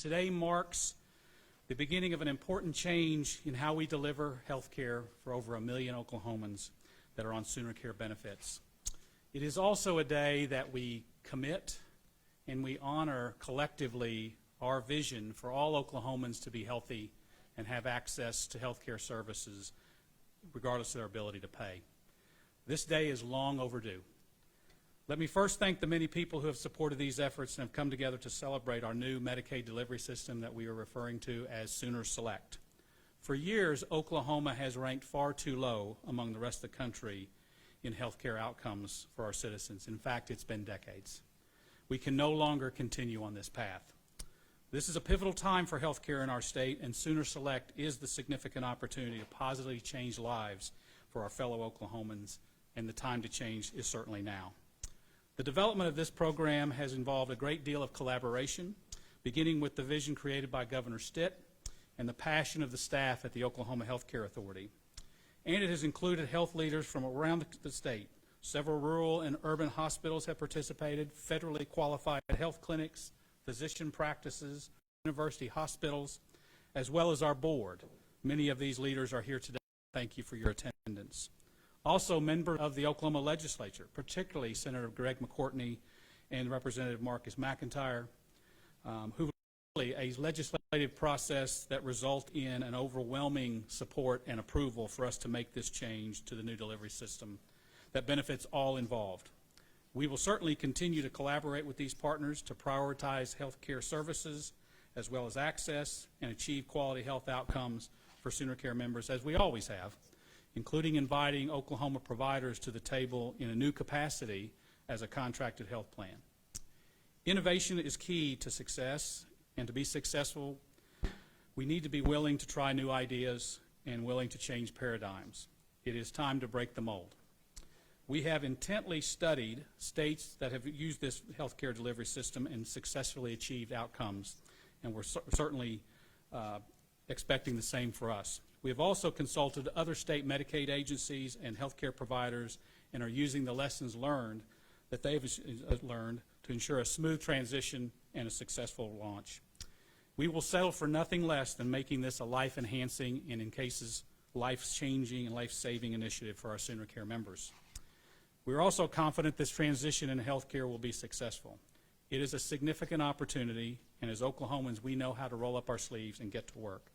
Today marks the beginning of an important change in how we deliver health care for over 1 million Oklahomans that are on Sooner Care benefits. It is also a day that we commit and we honor collectively our vision for all Oklahomans to be healthy and have access to health care services regardless of their ability to pay. This day is long overdue. Let me first thank the many people who have supported these efforts and have come together to celebrate our new Medicaid delivery system that we are referring to as Sooner Select. For years, Oklahoma has ranked far too low among the rest of the country in health care outcomes for our citizens. In fact, it's been decades. We can no longer continue on this path. This is a pivotal time for health care in our state, and Sooner Select is the significant opportunity to positively change lives for our fellow Oklahomans, and the time to change is certainly now. The development of this program has involved a great deal of collaboration, beginning with the vision created by Governor Stitt and the passion of the staff at the Oklahoma Health Care Authority. And it has included health leaders from around the state. Several rural and urban hospitals have participated, federally qualified health clinics, physician practices, university hospitals, as well as our board. Many of these leaders are here today. Thank you for your attendance. Also, members of the Oklahoma legislature, particularly Senator Greg McCourtney and Representative Marcus McIntyre, who really a legislative process that result in an overwhelming support and approval for us to make this change to the new delivery system that benefits all involved. We will certainly continue to collaborate with these partners to prioritize health care services as well as access and achieve quality health outcomes for Sooner Care members, as we always have, including inviting Oklahoma providers to the table in a new capacity as a contracted health plan. Innovation is key to success, and to be successful, we need to be willing to try new ideas and willing to change paradigms. It is time to break the mold. We have intently studied states that have used this healthcare delivery system and successfully achieved outcomes, and we're certainly expecting the same for us. We have also consulted other state Medicaid agencies and healthcare providers and are using the lessons learned that they've learned to ensure a smooth transition and a successful launch. We will settle for nothing less than making this a life-enhancing and, in cases, life-changing and life-saving initiative for our Sooner Care members. We are also confident this transition in healthcare will be successful. It is a significant opportunity, and as Oklahomans, we know how to roll up our sleeves and get to work.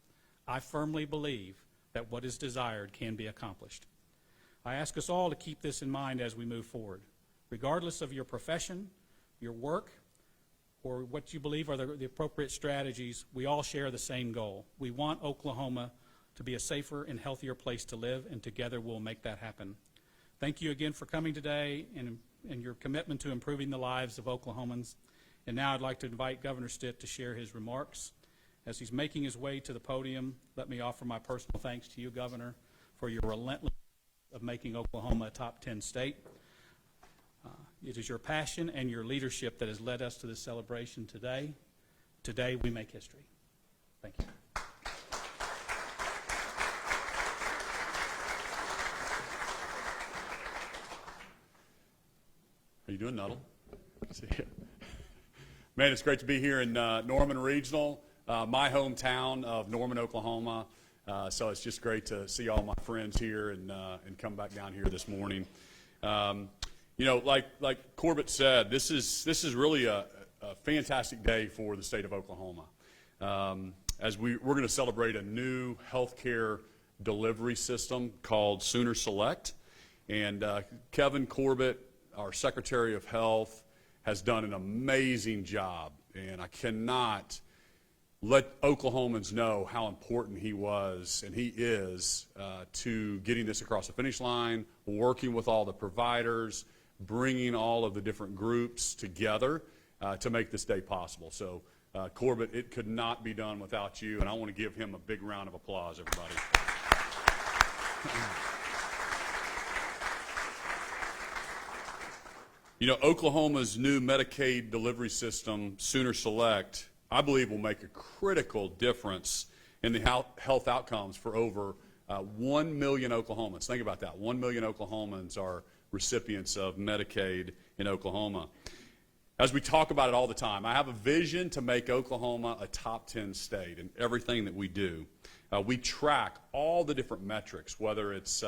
I firmly believe that what is desired can be accomplished. I ask us all to keep this in mind as we move forward. Regardless of your profession, your work, or what you believe are the appropriate strategies, we all share the same goal. We want Oklahoma to be a safer and healthier place to live, and together we'll make that happen. Thank you again for coming today and your commitment to improving the lives of Oklahomans. And now I'd like to invite Governor Stitt to share his remarks. As he's making his way to the podium, let me offer my personal thanks to you, Governor, for your relentless of making Oklahoma a top 10 state. It is your passion and your leadership that has led us to this celebration today. Today we make history. Thank you. How you doing, Nuttall? See you. Man, it's great to be here in Norman Regional, my hometown of Norman, Oklahoma. So it's just great to see all my friends here and come back down here this morning. You know, like Corbett said, this is really a fantastic day for the state of Oklahoma. As we're going to celebrate a new healthcare delivery system called Sooner Select, and Kevin Corbett, our Secretary of Health, has done an amazing job, and I cannot let Oklahomans know how important he was and he is to getting this across the finish line, working with all the providers, bringing all of the different groups together to make this day possible. So, Corbett, it could not be done without you, and I want to give him a big round of applause, everybody. You know, Oklahoma's new Medicaid delivery system, Sooner Select, I believe will make a critical difference in the health outcomes for over 1 million Oklahomans. Think about that. 1 million Oklahomans are recipients of Medicaid in Oklahoma. as we talk about it all the time, I have a vision to make Oklahoma a top 10 state in everything that we do. We track all the different metrics, whether it's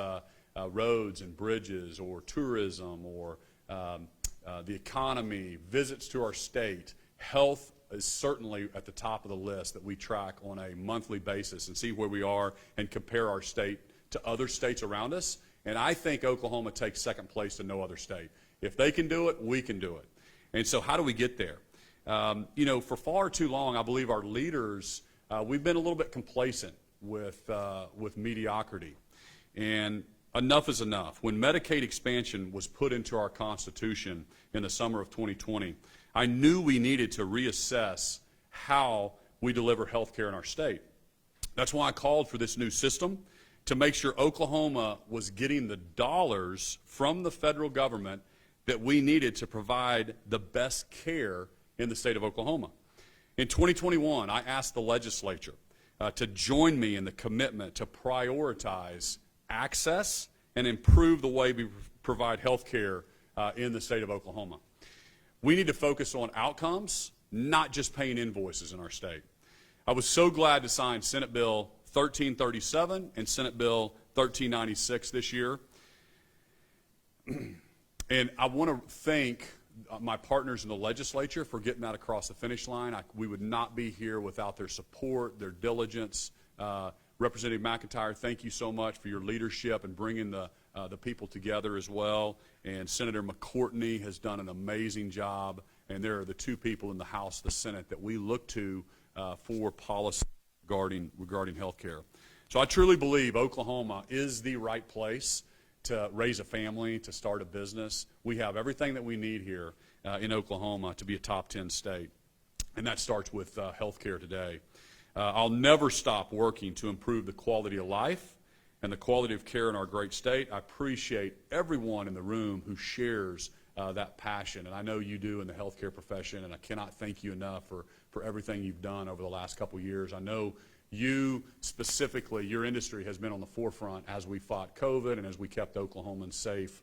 roads and bridges or tourism or the economy, visits to our state. Health is certainly at the top of the list that we track on a monthly basis and see where we are and compare our state to other states around us. And I think Oklahoma takes second place to no other state. If they can do it, we can do it. And so how do we get there? For far too long, I believe our leaders, we've been a little bit complacent with mediocrity. And enough is enough. When Medicaid expansion was put into our Constitution in the summer of 2020, I knew we needed to reassess how we deliver health care in our state. That's why I called for this new system, to make sure Oklahoma was getting the dollars from the federal government that we needed to provide the best care in the state of Oklahoma. In 2021, I asked the legislature to join me in the commitment to prioritize access and improve the way we provide health care in the state of Oklahoma. We need to focus on outcomes, not just paying invoices in our state. I was so glad to sign Senate Bill 1337 and Senate Bill 1396 this year. And I want to thank my partners in the legislature for getting that across the finish line. We would not be here without their support, their diligence. Representative McIntyre, thank you so much for your leadership and bringing the people together as well. And Senator McCourtney has done an amazing job. And there are the two people in the House, the Senate, that we look to for policy regarding health care. So I truly believe Oklahoma is the right place to raise a family, to start a business. We have everything that we need here in Oklahoma to be a top 10 state. And that starts with health care today. I'll never stop working to improve the quality of life and the quality of care in our great state. I appreciate everyone in the room who shares that passion, and I know you do in the healthcare profession, and I cannot thank you enough for everything you've done over the last couple years. I know you specifically, your industry has been on the forefront as we fought COVID and as we kept Oklahomans safe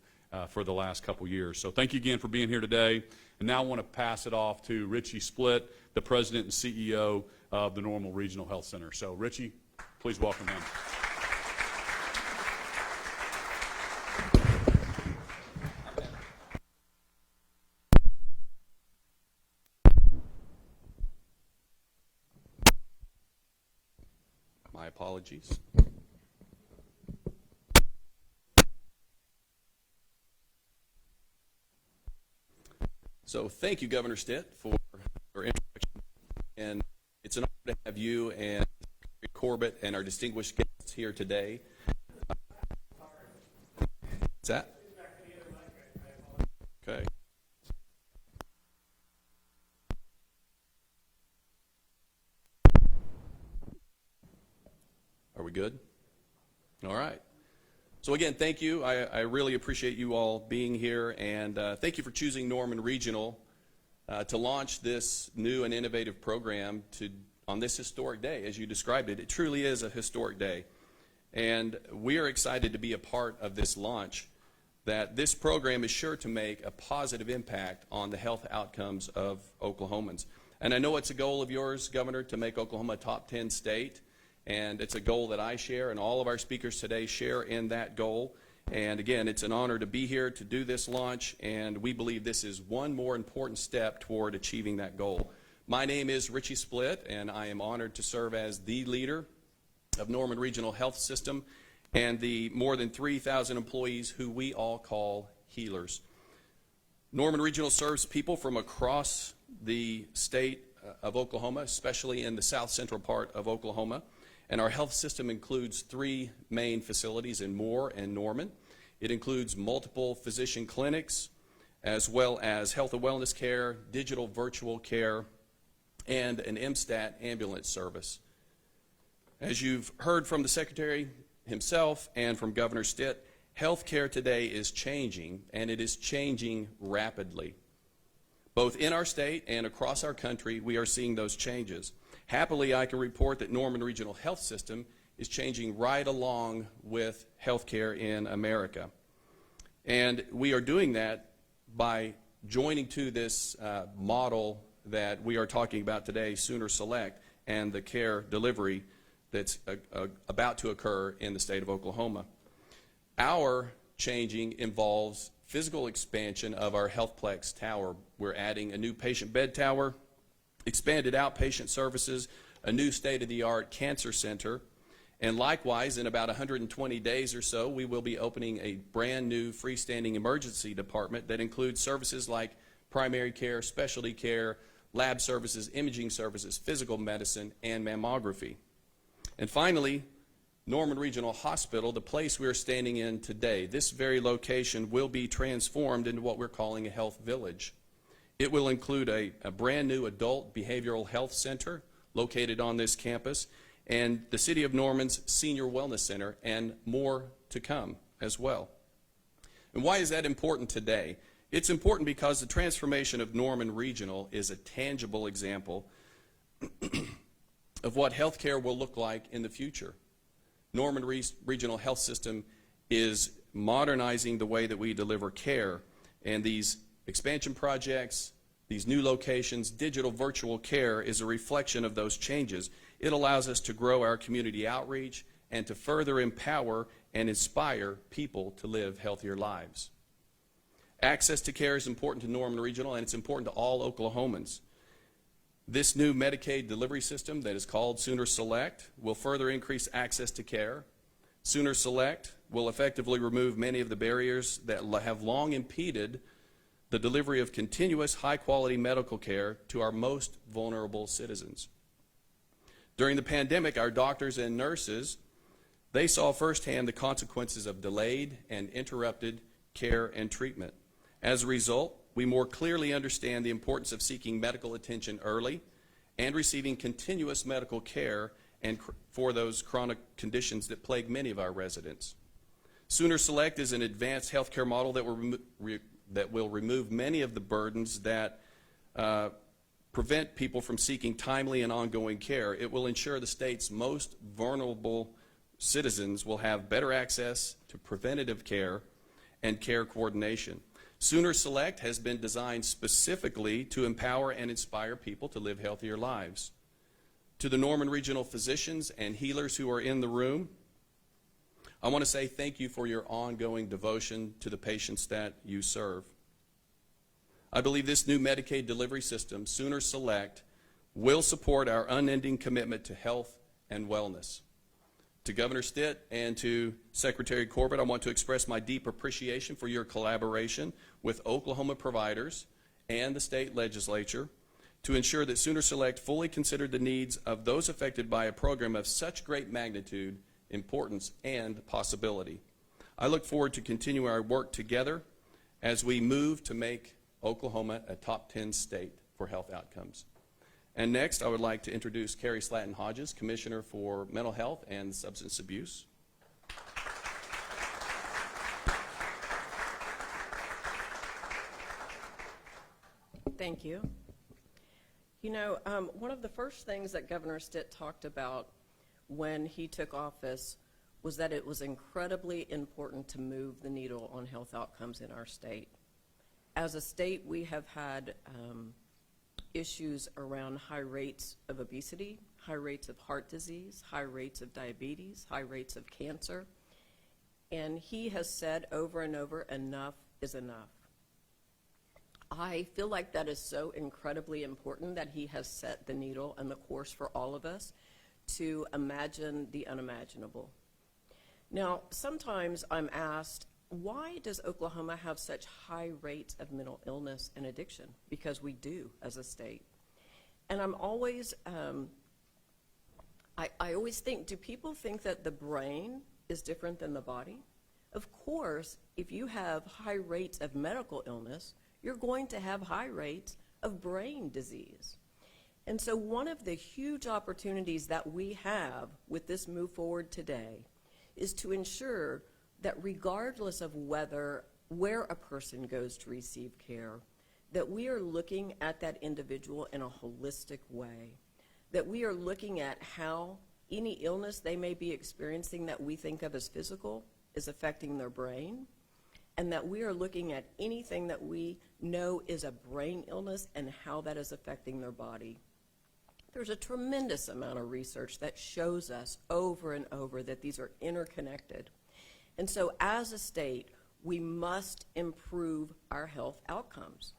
for the last couple years. So thank you again for being here today. And now I want to pass it off to Richie Splitt, the President and CEO of the Normal Regional Health Center. So Richie, please welcome him. My apologies. So thank you, Governor Stitt, for your introduction. And it's an honor to have you and Secretary Corbett and our distinguished guests here today. What's that? Okay. Are we good? All right. So again, thank you. I really appreciate you all being here, and thank you for choosing Norman Regional to launch this new and innovative program on this historic day. As you described it, it truly is a historic day. And we are excited to be a part of this launch, that this program is sure to make a positive impact on the health outcomes of Oklahomans. And I know it's a goal of yours, Governor, to make Oklahoma a top 10 state. And it's a goal that I share, and all of our speakers today share in that goal. And again, it's an honor to be here to do this launch, and we believe this is one more important step toward achieving that goal. My name is Richie Splitt, and I am honored to serve as the leader of Norman Regional Health System and the more than 3,000 employees who we all call healers. Norman Regional serves people from across the state of Oklahoma, especially in the south central part of Oklahoma. And our health system includes 3 main facilities in Moore and Norman. It includes multiple physician clinics, as well as health and wellness care, digital virtual care, and an MSTAT ambulance service. As you've heard from the Secretary himself and from Governor Stitt, health care today is changing, and it is changing rapidly. Both in our state and across our country, we are seeing those changes. Happily, I can report that Norman Regional Health System is changing right along with healthcare in America. And we are doing that by joining to this model that we are talking about today, Sooner Select, and the care delivery that's about to occur in the state of Oklahoma. Our changing involves physical expansion of our HealthPlex tower. We're adding a new patient bed tower, expanded outpatient services, a new state-of-the-art cancer center, and likewise, in about 120 days or so, we will be opening a brand new freestanding emergency department that includes services like primary care, specialty care, lab services, imaging services, physical medicine, and mammography. And finally, Norman Regional Hospital, the place we're standing in today, this very location will be transformed into what we're calling a health village. It will include a brand new adult behavioral health center located on this campus, and the City of Norman's Senior Wellness Center, and more to come as well. And why is that important today? It's important because the transformation of Norman Regional is a tangible example of what healthcare will look like in the future. Norman Regional Health System is modernizing the way that we deliver care, and these expansion projects, these new locations, digital virtual care is a reflection of those changes. It allows us to grow our community outreach and to further empower and inspire people to live healthier lives. Access to care is important to Norman Regional, and it's important to all Oklahomans. This new Medicaid delivery system that is called Sooner Select will further increase access to care. Sooner Select will effectively remove many of the barriers that have long impeded the delivery of continuous high-quality medical care to our most vulnerable citizens. During the pandemic, our doctors and nurses, they saw firsthand the consequences of delayed and interrupted care and treatment. As a result, we more clearly understand the importance of seeking medical attention early and receiving continuous medical care and for those chronic conditions that plague many of our residents. Sooner Select is an advanced healthcare model that will remove many of the burdens that prevent people from seeking timely and ongoing care. It will ensure the state's most vulnerable citizens will have better access to preventative care and care coordination. Sooner Select has been designed specifically to empower and inspire people to live healthier lives. To the Norman Regional physicians and healers who are in the room, I want to say thank you for your ongoing devotion to the patients that you serve. I believe this new Medicaid delivery system, Sooner Select, will support our unending commitment to health and wellness. To Governor Stitt and to Secretary Corbett, I want to express my deep appreciation for your collaboration with Oklahoma providers and the state legislature to ensure that Sooner Select fully considered the needs of those affected by a program of such great magnitude, importance, and possibility. I look forward to continuing our work together as we move to make Oklahoma a top 10 state for health outcomes. And next, I would like to introduce Carrie Slatton-Hodges, Commissioner for Mental Health and Substance Abuse. Thank you. You know, one of the first things that Governor Stitt talked about when he took office was that it was incredibly important to move the needle on health outcomes in our state. As a state, we have had issues around high rates of obesity, high rates of heart disease, high rates of diabetes, high rates of cancer. And he has said over and over, enough is enough. I feel like that is so incredibly important that he has set the needle and the course for all of us to imagine the unimaginable. Now, sometimes I'm asked, why does Oklahoma have such high rates of mental illness and addiction? Because we do as a state. And I'm always, I always think, do people think that the brain is different than the body? Of course, if you have high rates of medical illness, you're going to have high rates of brain disease. And so one of the huge opportunities that we have with this move forward today is to ensure that regardless of where a person goes to receive care, that we are looking at that individual in a holistic way, that we are looking at how any illness they may be experiencing that we think of as physical is affecting their brain, and that we are looking at anything that we know is a brain illness and how that is affecting their body. There's a tremendous amount of research that shows us over and over that these are interconnected. And so as a state, we must improve our health outcomes.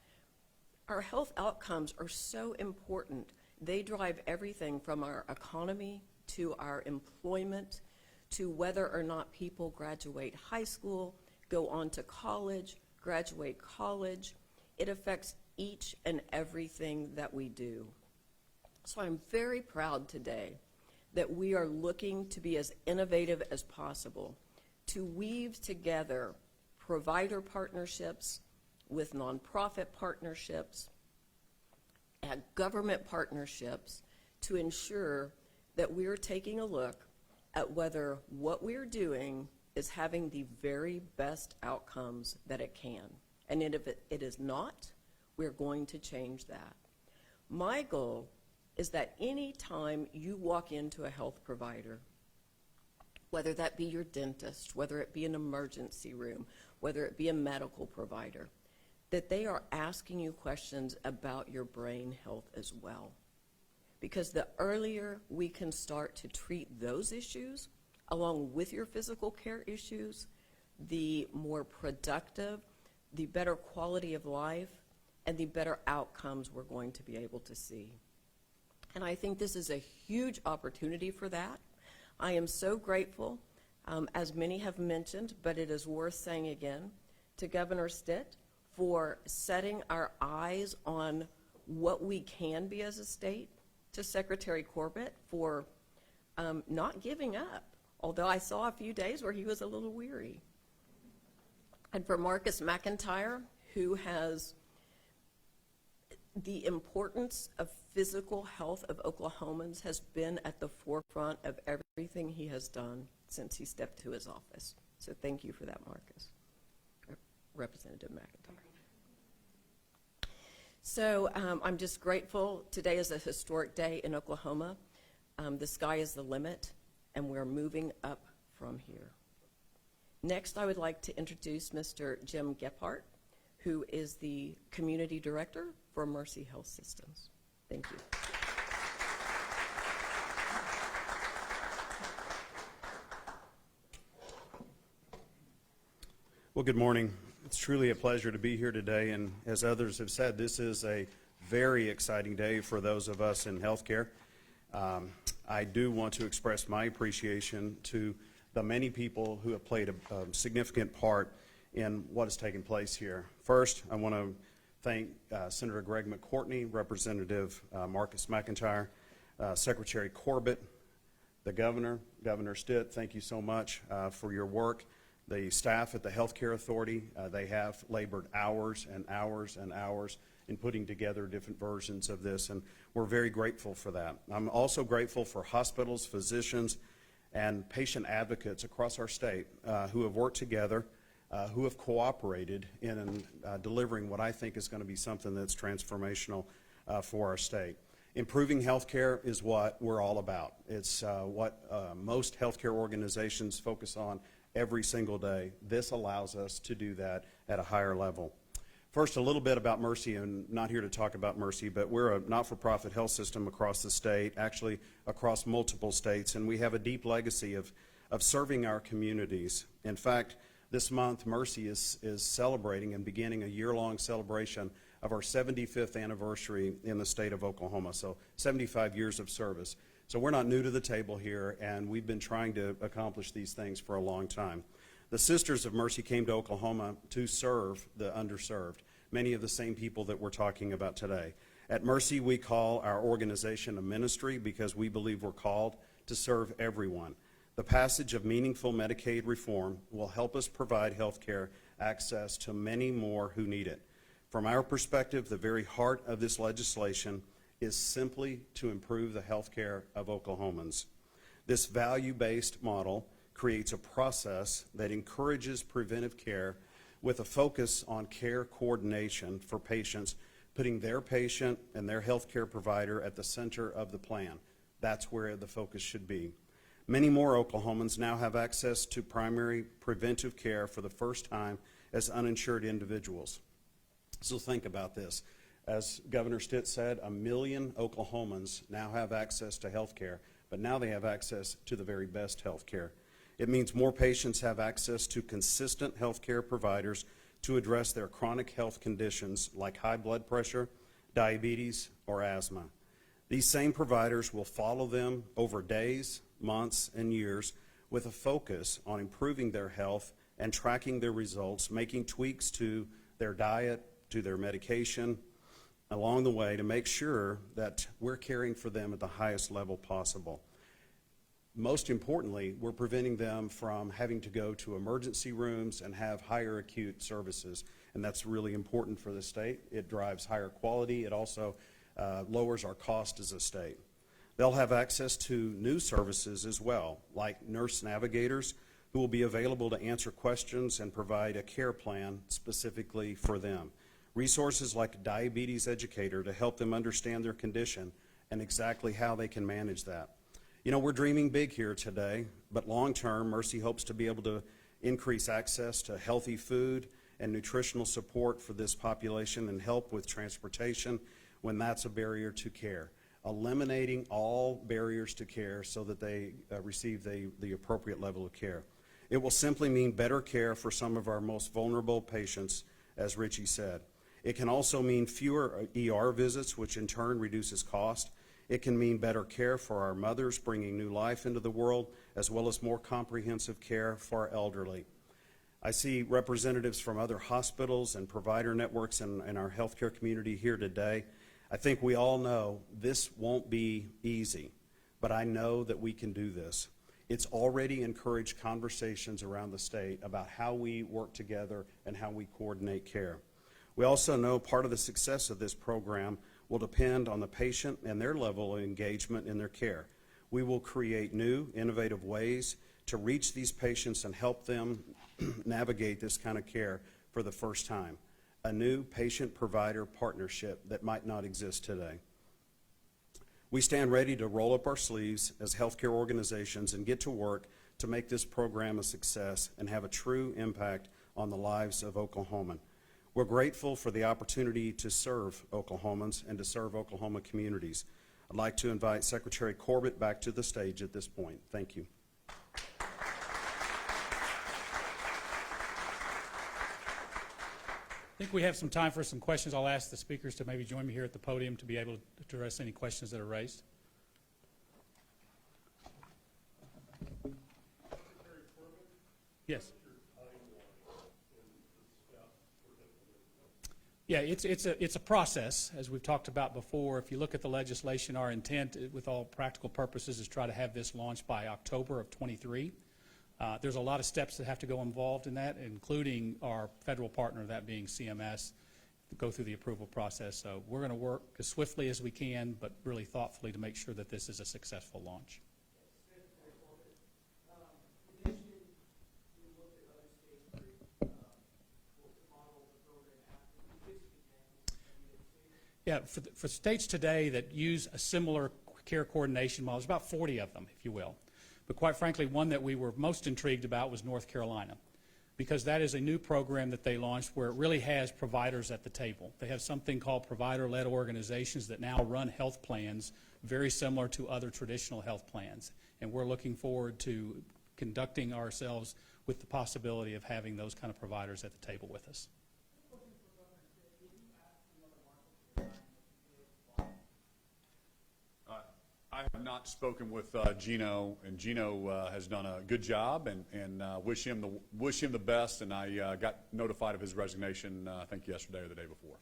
Our health outcomes are so important. They drive everything from our economy to our employment to whether or not people graduate high school, go on to college, graduate college. It affects each and everything that we do. So I'm very proud today that we are looking to be as innovative as possible, to weave together provider partnerships with nonprofit partnerships and government partnerships to ensure that we're taking a look at whether what we're doing is having the very best outcomes that it can. And if it is not, we're going to change that. My goal is that any time you walk into a health provider, whether that be your dentist, whether it be an emergency room, whether it be a medical provider, that they are asking you questions about your brain health as well. Because the earlier we can start to treat those issues, along with your physical care issues, the more productive, the better quality of life, and the better outcomes we're going to be able to see. And I think this is a huge opportunity for that. I am so grateful, as many have mentioned, but it is worth saying again, to Governor Stitt for setting our eyes on what we can be as a state, to Secretary Corbett for not giving up, although I saw a few days where he was a little weary. And for Marcus McIntyre, who has the importance of physical health of Oklahomans has been at the forefront of everything he has done since he stepped to his office. So thank you for that, Marcus. Representative McIntyre. So I'm just grateful. Today is a historic day in Oklahoma. The sky is the limit, and we're moving up from here. Next, I would like to introduce Mr. Jim Gephardt, who is the Community Director for Mercy Health Systems. Thank you. Well, good morning. It's truly a pleasure to be here today, and as others have said, this is a very exciting day for those of us in healthcare. I do want to express my appreciation to the many people who have played a significant part in what has taken place here. First, I want to thank Senator Greg McCourtney, Representative Marcus McIntyre, Secretary Corbett, the Governor, Governor Stitt. Thank you so much for your work. The staff at the Healthcare Authority, they have labored hours and hours and hours in putting together different versions of this, and we're very grateful for that. I'm also grateful for hospitals, physicians, and patient advocates across our state who have worked together, who have cooperated in delivering what I think is going to be something that's transformational for our state. Improving healthcare is what we're all about. It's what most healthcare organizations focus on every single day. This allows us to do that at a higher level. First, a little bit about Mercy, and not here to talk about Mercy, but we're a not-for-profit health system across the state, actually across multiple states, and we have a deep legacy of serving our communities. In fact, this month, Mercy is celebrating and beginning a year-long celebration of our 75th anniversary in the state of Oklahoma, so 75 years of service. So we're not new to the table here, and we've been trying to accomplish these things for a long time. The Sisters of Mercy came to Oklahoma to serve the underserved, many of the same people that we're talking about today. At Mercy, we call our organization a ministry because we believe we're called to serve everyone. The passage of meaningful Medicaid reform will help us provide health care access to many more who need it. From our perspective, the very heart of this legislation is simply to improve the health care of Oklahomans. This value-based model creates a process that encourages preventive care with a focus on care coordination for patients, putting their patient and their health care provider at the center of the plan. That's where the focus should be. Many more Oklahomans now have access to primary preventive care for the first time as uninsured individuals. So think about this. As Governor Stitt said, 1 million Oklahomans now have access to health care, but now they have access to the very best health care. It means more patients have access to consistent health care providers to address their chronic health conditions like high blood pressure, diabetes, or asthma. These same providers will follow them over days, months, and years with a focus on improving their health and tracking their results, making tweaks to their diet, to their medication along the way to make sure that we're caring for them at the highest level possible. Most importantly, we're preventing them from having to go to emergency rooms and have higher acute services, and that's really important for the state. It drives higher quality. It also lowers our cost as a state. They'll have access to new services as well, like nurse navigators who will be available to answer questions and provide a care plan specifically for them. Resources like a diabetes educator to help them understand their condition and exactly how they can manage that. You know, we're dreaming big here today, but long term, Mercy hopes to be able to increase access to healthy food and nutritional support for this population and help with transportation when that's a barrier to care. Eliminating all barriers to care so that they receive the appropriate level of care. It will simply mean better care for some of our most vulnerable patients, as Richie said. It can also mean fewer ER visits, which in turn reduces cost. It can mean better care for our mothers, bringing new life into the world, as well as more comprehensive care for our elderly. I see representatives from other hospitals and provider networks in our healthcare community here today. I think we all know this won't be easy, but I know that we can do this. It's already encouraged conversations around the state about how we work together and how we coordinate care. We also know part of the success of this program will depend on the patient and their level of engagement in their care. We will create new, innovative ways to reach these patients and help them navigate this kind of care for the first time. A new patient-provider partnership that might not exist today. We stand ready to roll up our sleeves as healthcare organizations and get to work to make this program a success and have a true impact on the lives of Oklahomans. We're grateful for the opportunity to serve Oklahomans and to serve Oklahoma communities. I'd like to invite Secretary Corbett back to the stage at this point. Thank you. I think we have some time for some questions. I'll ask the speakers to maybe join me here at the podium to be able to address any questions that are raised. Yes. Yeah, it's a process, as we've talked about before. If you look at the legislation, our intent, with all practical purposes, is try to have this launched by October of '23. There's a lot of steps that have to go involved in that, including our federal partner, that being CMS, to go through the approval process. So we're going to work as swiftly as we can, but really thoughtfully to make sure that this is a successful launch. Yeah, for states today that use a similar care coordination model, there's about 40 of them, if you will. But quite frankly, one that we were most intrigued about was North Carolina, because that is a new program that they launched where it really has providers at the table. They have something called provider-led organizations that now run health plans very similar to other traditional health plans. And we're looking forward to conducting ourselves with the possibility of having those kind of providers at the table with us. I have not spoken with Gino, and Gino has done a good job, and wish him the best. And I got notified of his resignation, I think yesterday or the day before.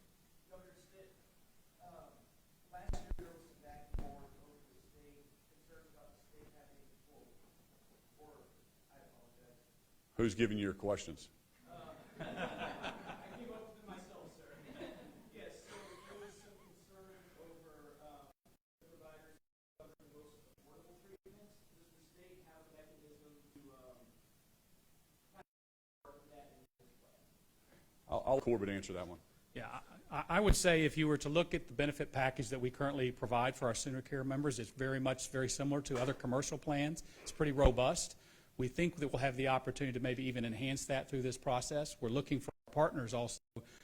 Governor Stitt, last year there was some back and forth over the state, concerns about the state having control. Or, I apologize. Who's giving you your questions? I came up with them myself, sir. Yes, so there was some concern over the providers covering most affordable treatments. Does the state have a mechanism to kind of work that in this plan? I'll let Corbett answer that one. Yeah, I would say if you were to look at the benefit package that we currently provide for our Sooner Care members, it's very similar to other commercial plans. It's pretty robust. We think that we'll have the opportunity to maybe even enhance that through this process. We're looking for partners also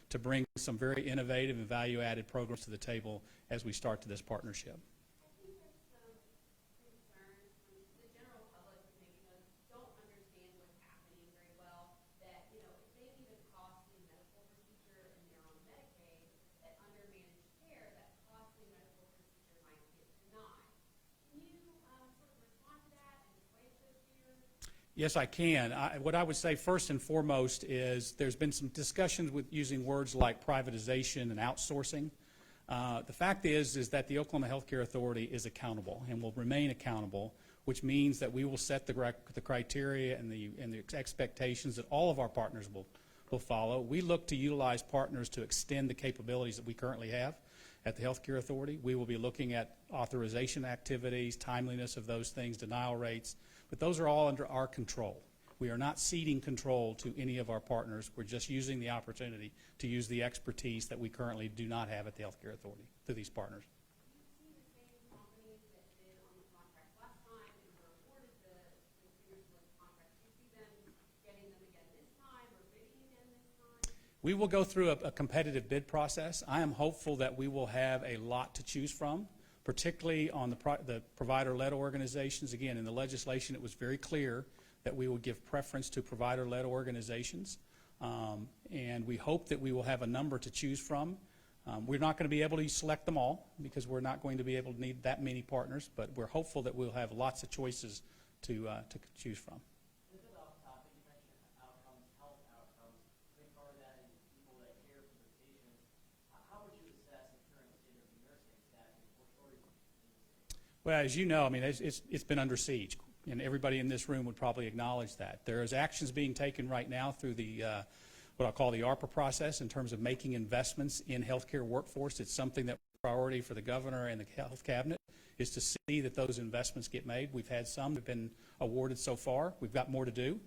to bring some very innovative and value-added programs to the table as we start to this partnership. The general public maybe don't understand what's happening very well, that, if they need a costly medical procedure and they're on Medicaid, that under managed care, that costly medical procedure might get denied. Can you sort of respond to that and assuage those fears? Yes, I can. What I would say first and foremost is there's been some discussions with using words like privatization and outsourcing. The fact is that the Oklahoma Healthcare Authority is accountable and will remain accountable, which means that we will set the criteria and the expectations that all of our partners will follow. We look to utilize partners to extend the capabilities that we currently have at the Healthcare Authority. We will be looking at authorization activities, timeliness of those things, denial rates, but those are all under our control. We are not ceding control to any of our partners. We're just using the opportunity to use the expertise that we currently do not have at the Healthcare Authority through these partners. Do you see the same companies that bid on the contract last time and were awarded the Seniors List contract? Do you see them getting them again this time or bidding again this time? We will go through a competitive bid process. I am hopeful that we will have a lot to choose from, particularly on the provider-led organizations. Again, in the legislation, it was very clear that we will give preference to provider-led organizations, and we hope that we will have a number to choose from. We're not going to be able to select them all because we're not going to be able to need that many partners, but we're hopeful that we'll have lots of choices to choose from. A bit off topic, you mentioned outcomes, health outcomes. I think part of that is people that care for the patients. How would you assess the current state of the nursing staffing for shortages in the state? Well, as you know, I mean, it's been under siege, and everybody in this room would probably acknowledge that. There is actions being taken right now through the what I'll call the ARPA process in terms of making investments in healthcare workforce. It's something that priority for the governor and the health cabinet is to see that those investments get made. We've had some that have been awarded so far. We've got more to do,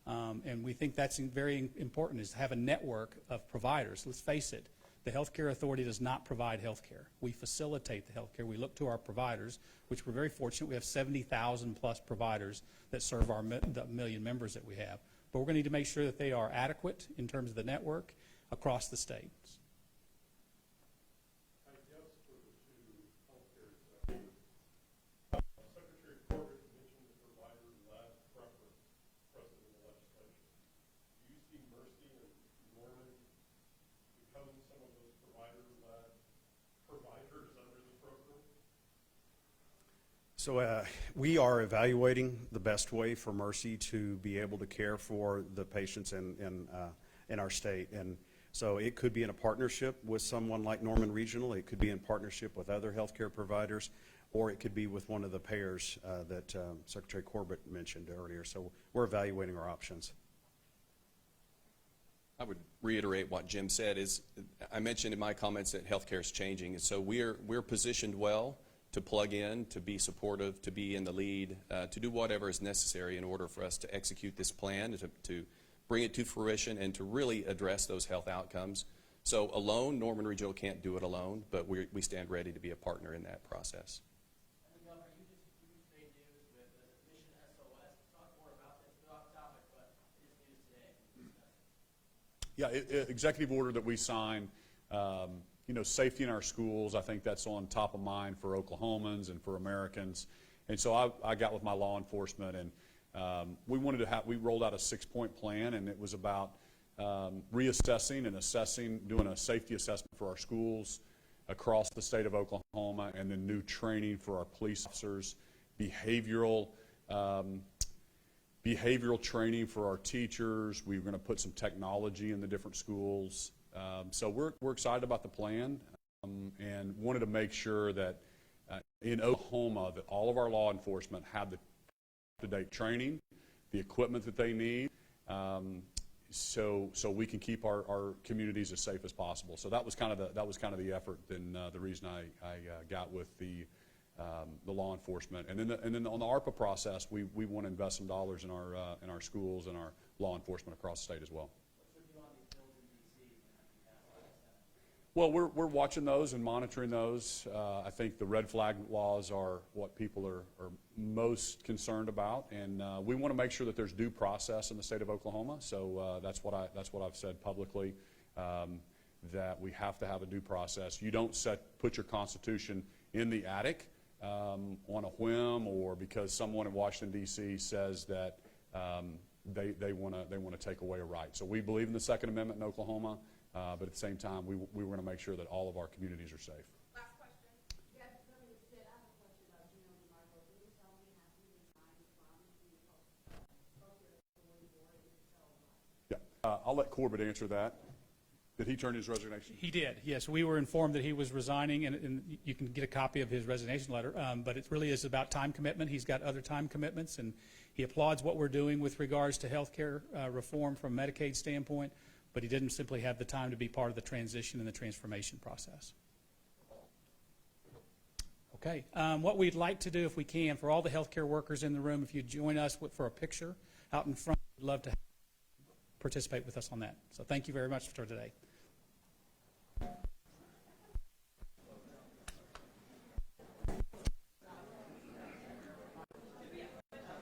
and we think that's very important, is to have a network of providers. Let's face it, the Healthcare Authority does not provide health care. We facilitate the health care. We look to our providers, which we're very fortunate. We have 70,000 plus providers that serve the million members that we have. But we're going to need to make sure that they are adequate in terms of the network across the states. I guess for the two healthcare executives, Secretary Corbett mentioned the provider-led preference present in the legislation. Do you see Mercy and Norman becoming some of those provider-led providers under the program? So we are evaluating the best way for Mercy to be able to care for the patients in our state. And so it could be in a partnership with someone like Norman Regional. It could be in partnership with other healthcare providers, or it could be with one of the payers that Secretary Corbett mentioned earlier. So we're evaluating our options. I would reiterate what Jim said. I mentioned in my comments that healthcare is changing, and so we're positioned well to plug in, to be supportive, to be in the lead, to do whatever is necessary in order for us to execute this plan, to bring it to fruition, and to really address those health outcomes. So alone, Norman Regional can't do it alone, but we stand ready to be a partner in that process. And Governor, you just made news with Mission SOS. Talk more about this. It's off topic, but it is news today. Yeah, executive order that we signed, safety in our schools, I think that's on top of mind for Oklahomans and for Americans. And so I got with my law enforcement, and we rolled out a 6-point plan, and it was about reassessing and assessing, doing a safety assessment for our schools across the state of Oklahoma, and then new training for our police officers, behavioral training for our teachers. We're going to put some technology in the different schools. So we're excited about the plan, and wanted to make sure that in Oklahoma that all of our law enforcement have the up-to-date training, the equipment that they need, so we can keep our communities as safe as possible. So that was kind of the effort, and the reason I got with the law enforcement, and then on the ARPA process, we want to invest some dollars in our schools and our law enforcement across the state as well. Well, we're watching those and monitoring those. I think the red flag laws are what people are most concerned about, and we want to make sure that there's due process in the state of Oklahoma. So that's what I've said publicly, that we have to have a due process. You don't put your Constitution in the attic on a whim or because someone in Washington D.C. says that they want to take away a right. So we believe in the Second Amendment in Oklahoma. But at the same time, we want to make sure that all of our communities are safe. Last question. Yeah, Governor Stitt, I have a question about Gino DeMarco. Can you tell me how he resigned from the healthcare authority board and so on? Yeah, I'll let Corbett answer that. Did he turn his resignation? He did, yes. We were informed that he was resigning, and you can get a copy of his resignation letter, but it really is about time commitment. He's got other time commitments, and he applauds what we're doing with regards to health care reform from a Medicaid standpoint, but he didn't simply have the time to be part of the transition and the transformation process. Okay, what we'd like to do, if we can, for all the healthcare workers in the room, if you join us for a picture out in front, we'd love to participate with us on that. So thank you very much for today.